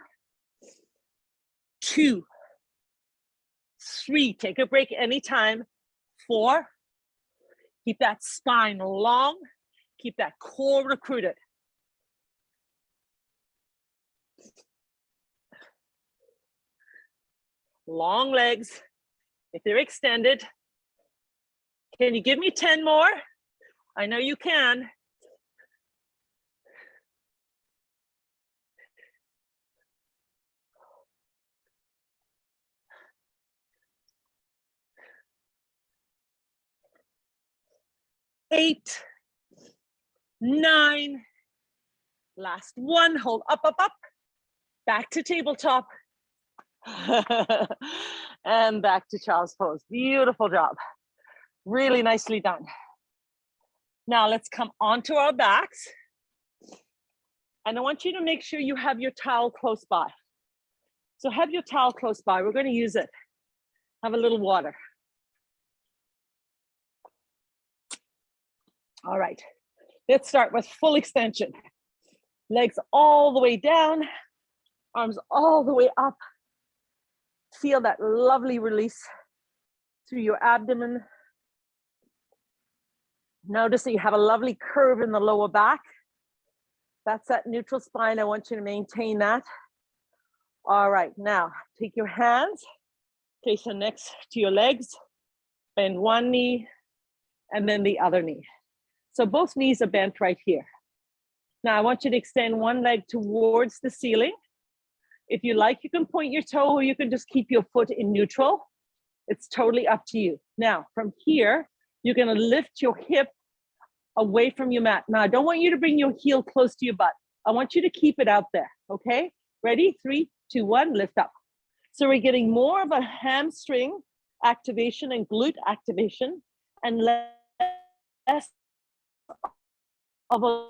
2, 3. Take a break anytime. 4. Keep that spine long. Keep that core recruited. Long legs. If they're extended. Can you give me 10 more? I know you can. Eight, 9, last 1, hold up, up, up, back to tabletop, and back to child's pose. Beautiful job. Really nicely done. Now let's come onto our backs. And I want you to make sure you have your towel close by. So have your towel close by. We're going to use it. Have a little water. All right, let's start with full extension. Legs all the way down, arms all the way up. Feel that lovely release through your abdomen. Notice that you have a lovely curve in the lower back. That's that neutral spine. I want you to maintain that. All right, now take your hands, place them next to your legs, bend one knee, and then the other knee. So both knees are bent right here. Now I want you to extend one leg towards the ceiling. If you like, you can point your toe or you can just keep your foot in neutral. It's totally up to you. Now from here, you're gonna lift your hip away from your mat. Now I don't want you to bring your heel close to your butt. I want you to keep it out there, okay? Ready? 3, 2, 1, lift up. So we're getting more of a hamstring activation and glute activation and less of a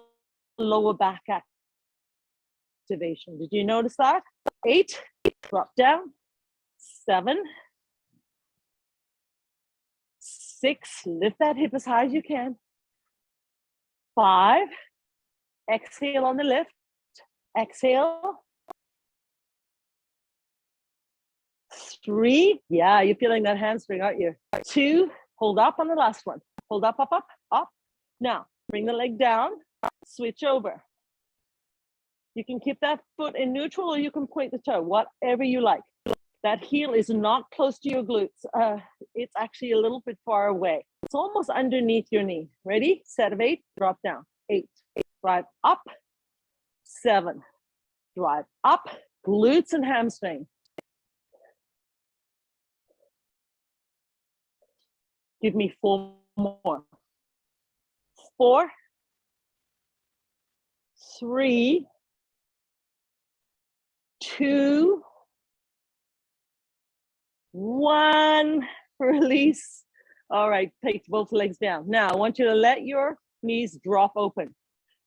lower back activation. Did you notice that? 8, drop down. 7, 6, lift that hip as high as you can. 5, exhale on the lift. Exhale. 3, yeah, you're feeling that hamstring, aren't you? 2, hold up on the last one. Hold up, up, up, up. Now, bring the leg down, switch over. You can keep that foot in neutral or you can point the toe, whatever you like. That heel is not close to your glutes. It's actually a little bit far away. It's almost underneath your knee. Ready? Set of 8, drop down. 8, drive up. 7, drive up. Glutes and hamstring. Give me 4 more. 4, 3, 2, 1, release. All right, take both legs down. Now, I want you to let your knees drop open.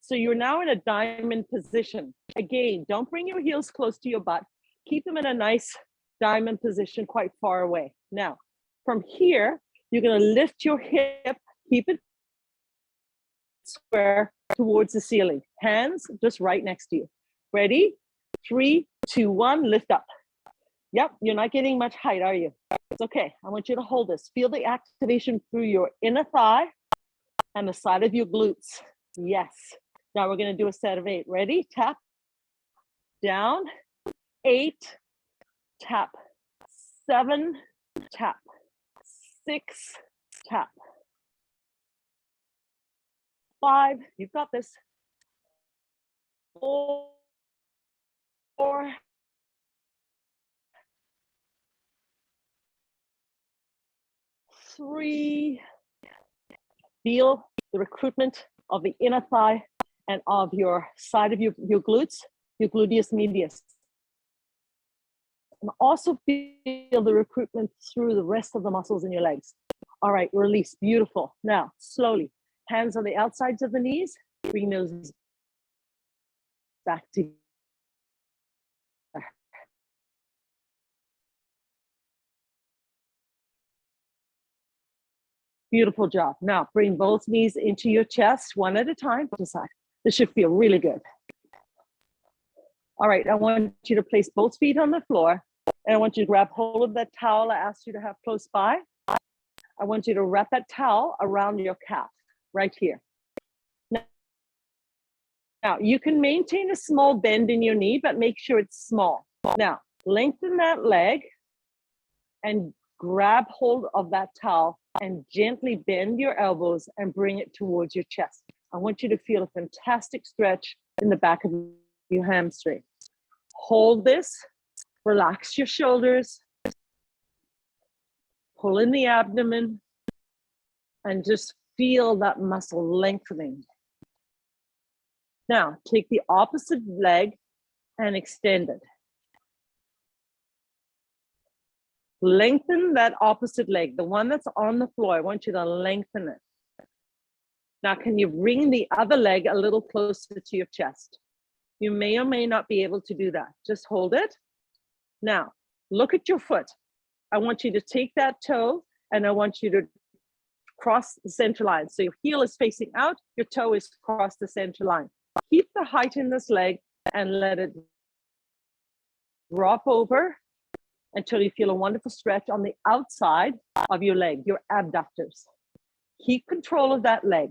So you're now in a diamond position. Again, don't bring your heels close to your butt. Keep them in a nice diamond position quite far away. Now, from here, you're gonna lift your hip, keep it square, towards the ceiling. Hands just right next to you. Ready? 3, 2, 1, lift up. Yep, you're not getting much height, are you? It's okay. I want you to hold this. Feel the activation through your inner thigh and the side of your glutes. Yes. Now we're going to do a set of 8. Ready? Tap. Down. 8. Tap. 7. Tap. 6. Tap. 5. You've got this. 4. 3. Feel the recruitment of the inner thigh and of your side of your glutes, your gluteus medius. And also feel the recruitment through the rest of the muscles in your legs. All right, release. Beautiful. Now, slowly. Hands on the outsides of the knees. Bring those back together. Beautiful job. Now bring both knees into your chest, one at a time. This should feel really good. All right, I want you to place both feet on the floor, and I want you to grab hold of that towel I asked you to have close by. I want you to wrap that towel around your calf, right here. Now you can maintain a small bend in your knee, but make sure it's small. Now, lengthen that leg and grab hold of that towel and gently bend your elbows and bring it towards your chest. I want you to feel a fantastic stretch in the back of your hamstring. Hold this, relax your shoulders, pull in the abdomen, and just feel that muscle lengthening. Now, take the opposite leg and extend it. Lengthen that opposite leg, the one that's on the floor. I want you to lengthen it. Now, can you bring the other leg a little closer to your chest? You may or may not be able to do that. Just hold it. Now, look at your foot. I want you to take that toe and I want you to cross the center line. So your heel is facing out, your toe is across the center line. Keep the height in this leg and let it drop over until you feel a wonderful stretch on the outside of your leg, your abductors. Keep control of that leg.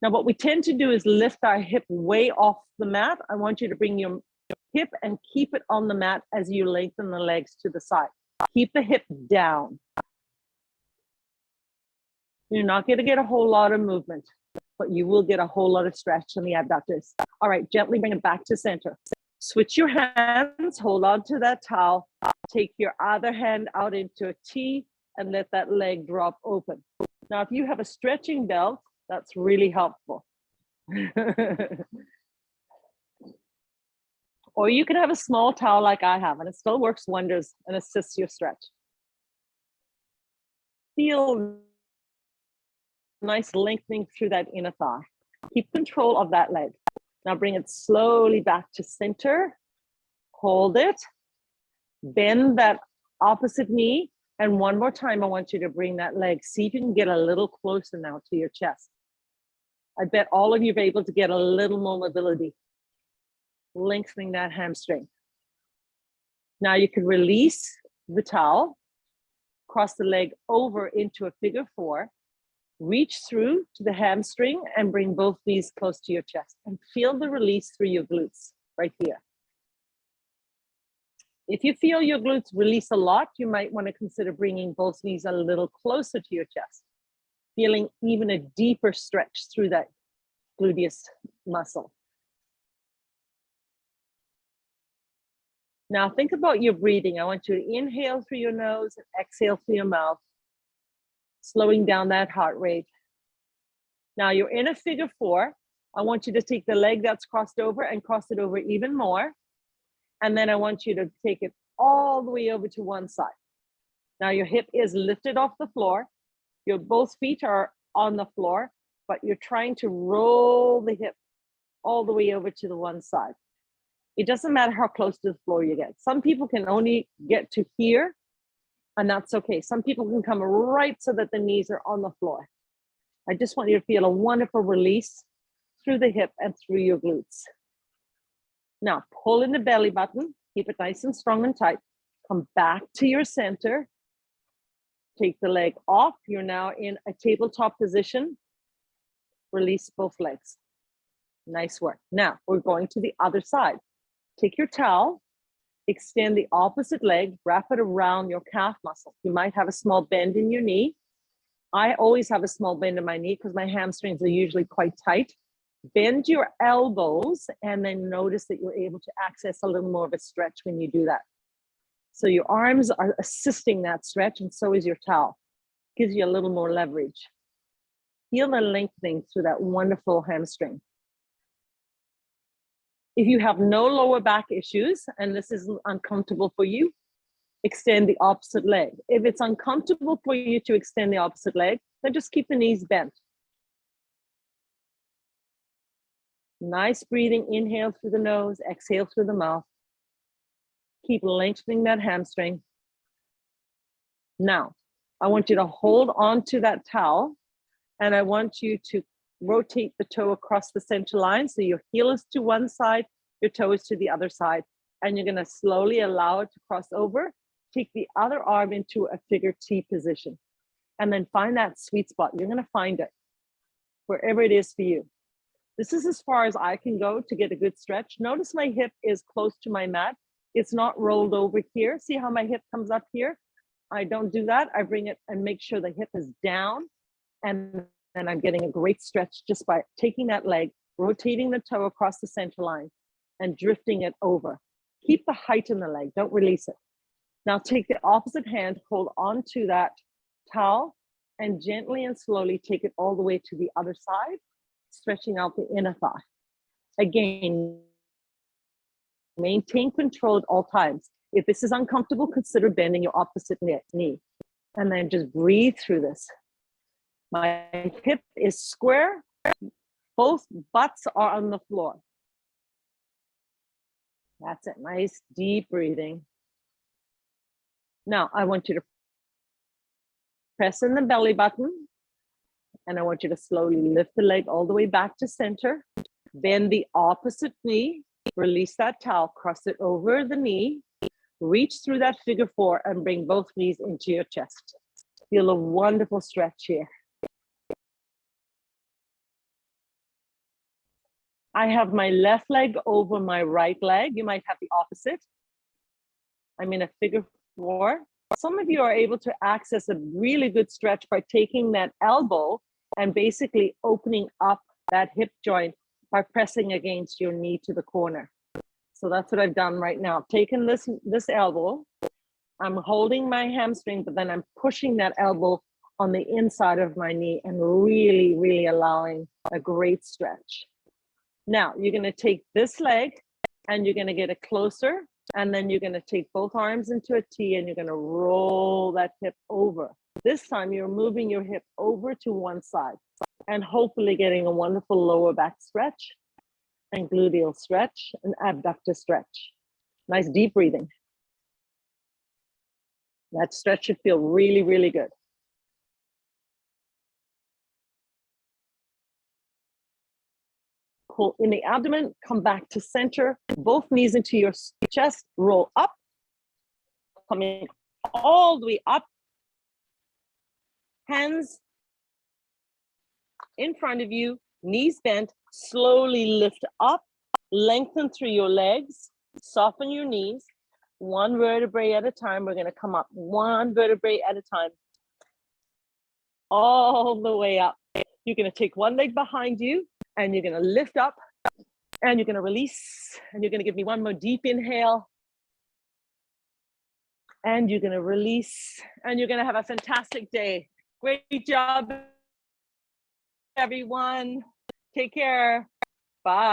Now, what we tend to do is lift our hip way off the mat. I want you to bring your hip and keep it on the mat as you lengthen the legs to the side. Keep the hip down. You're not going to get a whole lot of movement, but you will get a whole lot of stretch in the abductors. All right, gently bring it back to center. Switch your hands, hold on to that towel. Take your other hand out into a T and let that leg drop open. Now, if you have a stretching belt, that's really helpful. Or you can have a small towel like I have, and it still works wonders and assists your stretch. Feel nice lengthening through that inner thigh. Keep control of that leg. Now bring it slowly back to center. Hold it. Bend that opposite knee. And one more time, I want you to bring that leg. See if you can get a little closer now to your chest. I bet all of you are able to get a little more mobility. Lengthening that hamstring. Now you can release the towel. Cross the leg over into a figure 4. Reach through to the hamstring and bring both knees close to your chest and feel the release through your glutes right here. If you feel your glutes release a lot, you might want to consider bringing both knees a little closer to your chest, feeling even a deeper stretch through that gluteus muscle. Now think about your breathing. I want you to inhale through your nose and exhale through your mouth, slowing down that heart rate. Now you're in a figure 4. I want you to take the leg that's crossed over and cross it over even more. And then I want you to take it all the way over to one side. Now your hip is lifted off the floor. Your both feet are on the floor, but you're trying to roll the hip all the way over to the one side. It doesn't matter how close to the floor you get. Some people can only get to here, and that's okay. Some people can come right so that the knees are on the floor. I just want you to feel a wonderful release through the hip and through your glutes. Now, pull in the belly button, keep it nice and strong and tight. Come back to your center. Take the leg off. You're now in a tabletop position. Release both legs. Nice work. Now, we're going to the other side. Take your towel, extend the opposite leg, wrap it around your calf muscle. You might have a small bend in your knee. I always have a small bend in my knee because my hamstrings are usually quite tight. Bend your elbows and then notice that you're able to access a little more of a stretch when you do that. So your arms are assisting that stretch, and so is your towel. Gives you a little more leverage. Feel the lengthening through that wonderful hamstring. If you have no lower back issues and this isn't uncomfortable for you, extend the opposite leg. If it's uncomfortable for you to extend the opposite leg, then just keep the knees bent. Nice breathing, inhale through the nose, exhale through the mouth. Keep lengthening that hamstring. Now, I want you to hold on to that towel and I want you to rotate the toe across the center line. So your heel is to one side, your toe is to the other side, and you're gonna slowly allow it to cross over. Take the other arm into a figure T position and then find that sweet spot. You're gonna find it wherever it is for you. This is as far as I can go to get a good stretch. Notice my hip is close to my mat. It's not rolled over here. See how my hip comes up here? I don't do that. I bring it and make sure the hip is down, and I'm getting a great stretch just by taking that leg, rotating the toe across the center line and drifting it over. Keep the height in the leg, don't release it. Now take the opposite hand, hold on to that towel and gently and slowly take it all the way to the other side, stretching out the inner thigh. Again, maintain control at all times. If this is uncomfortable, consider bending your opposite knee. And then just breathe through this. My hip is square. Both butts are on the floor. That's it. Nice, deep breathing. Now, I want you to press in the belly button. And I want you to slowly lift the leg all the way back to center. Bend the opposite knee. Release that towel, cross it over the knee, reach through that figure four and bring both knees into your chest. Feel a wonderful stretch here. I have my left leg over my right leg. You might have the opposite. I'm in a figure four. Some of you are able to access a really good stretch by taking that elbow and basically opening up that hip joint by pressing against your knee to the corner. So that's what I've done right now. I've taken this elbow, I'm holding my hamstring, but then I'm pushing that elbow on the inside of my knee and really, really allowing a great stretch. Now you're gonna take this leg and you're gonna get it closer, and then you're gonna take both arms into a T and you're gonna roll that hip over. This time you're moving your hip over to one side and hopefully getting a wonderful lower back stretch and gluteal stretch and abductor stretch. Nice deep breathing. That stretch should feel really, really good. Pull in the abdomen, come back to center, both knees into your chest, roll up, coming all the way up, hands in front of you, knees bent, slowly lift up, lengthen through your legs, soften your knees, one vertebrae at a time. We're gonna come up one vertebrae at a time, all the way up. You're gonna take one leg behind you and you're gonna lift up and you're gonna release, and you're gonna give me one more deep inhale. And you're gonna release, and you're gonna have a fantastic day. Great job, everyone. Take care. Bye.